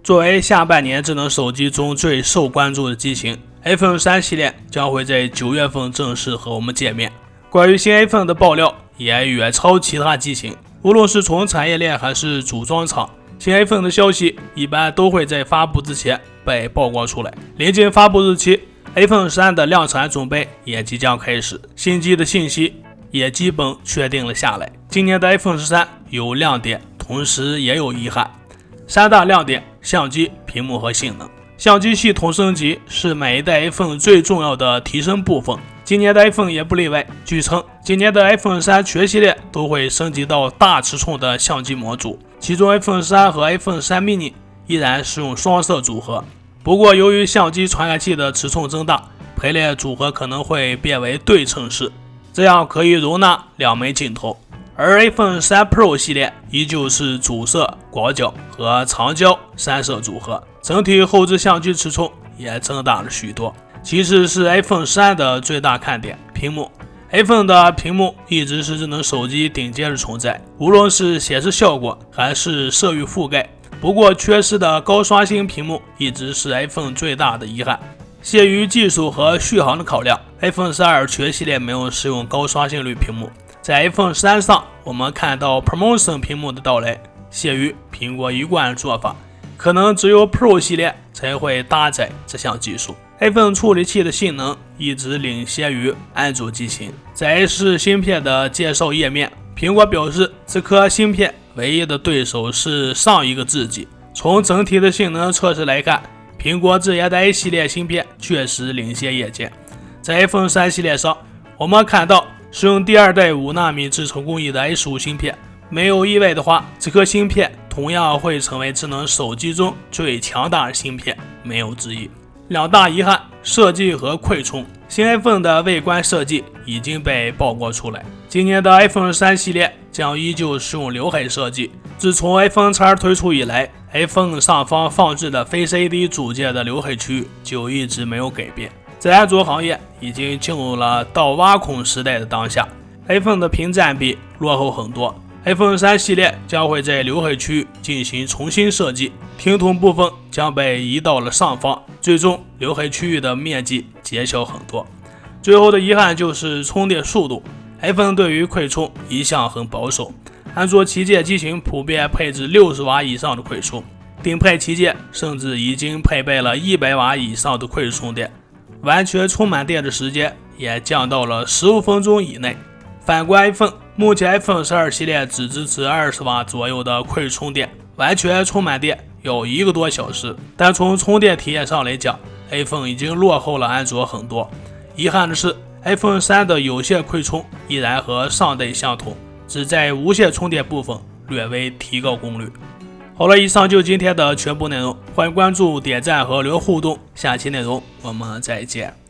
作为下半年智能手机中最受关注的机型， iPhone 13系列将会在9月份正式和我们见面。关于新 iPhone 的爆料也远超其他机型，无论是从产业链还是组装厂，新 iPhone 的消息一般都会在发布之前被曝光出来。临近发布日期， iPhone 13的量产准备也即将开始，新机的信息也基本确定了下来。今年的 iPhone 13有亮点，同时也有遗憾。三大亮点：相机、屏幕和性能。相机系统升级是每一代 iPhone 最重要的提升部分，今年的 iPhone 也不例外。据称，今年的 iPhone 13全系列都会升级到大尺寸的相机模组，其中 iPhone 13和 iPhone 13 mini 依然是用双摄组合。不过由于相机传感器的尺寸增大，配列组合可能会变为对称式，这样可以容纳2枚镜头。而 iPhone 13 Pro 系列依旧是主摄、广角和长焦3摄组合，整体后置相机尺寸也增大了许多。其次是 iPhone 13的最大看点，屏幕。iPhone 的屏幕一直是智能手机顶尖的存在，无论是显示效果还是色域覆盖。不过缺失的高刷新屏幕一直是 iPhone 最大的遗憾。鉴于技术和续航的考量， iPhone 12全系列没有使用高刷新率屏幕。在 iPhone 13上，我们看到 Promotion 屏幕的到来，鉴于苹果一贯的做法，可能只有 Pro 系列才会搭载这项技术。iPhone 处理器的性能一直领先于安卓机型。在 S 芯片的介绍页面，苹果表示这颗芯片唯一的对手是上一个智己。从整体的性能测试来看，苹果自研的 A 系列芯片确实领先业界。在 iPhone 13系列上，我们看到使用第2代5纳米制程工艺的 S5 芯片，没有意外的话，这颗芯片同样会成为智能手机中最强大的芯片，没有之一。2大遗憾：设计和快充。新 iPhone 的外观设计已经被曝光出来，今年的 iPhone 13系列将依旧使用刘海设计。自从 iPhone X 推出以来， iPhone 上方放置的 Face ID 组件的刘海区域就一直没有改变。在安卓行业已经进入了倒挖孔时代的当下， iPhone 的屏占比落后很多。iPhone 13系列将会在刘海区域进行重新设计，听筒部分将被移到了上方，最终刘海区域的面积减小很多。最后的遗憾就是充电速度， iPhone 对于快充一向很保守，安卓旗舰机型普遍配置60瓦以上的快充，顶配旗舰甚至已经配备了100瓦以上的快充电，完全充满电的时间也降到了15分钟以内。反观 iPhone， 目前 iPhone 12系列只支持20瓦左右的快充电，完全充满电要1个多小时。但从充电体验上来讲， iPhone 已经落后了安卓很多。遗憾的是， iPhone 13的有线快充依然和上代相同，只在无线充电部分略微提高功率。好了，以上就今天的全部内容，欢迎关注、点赞和留互动，下期内容我们再见。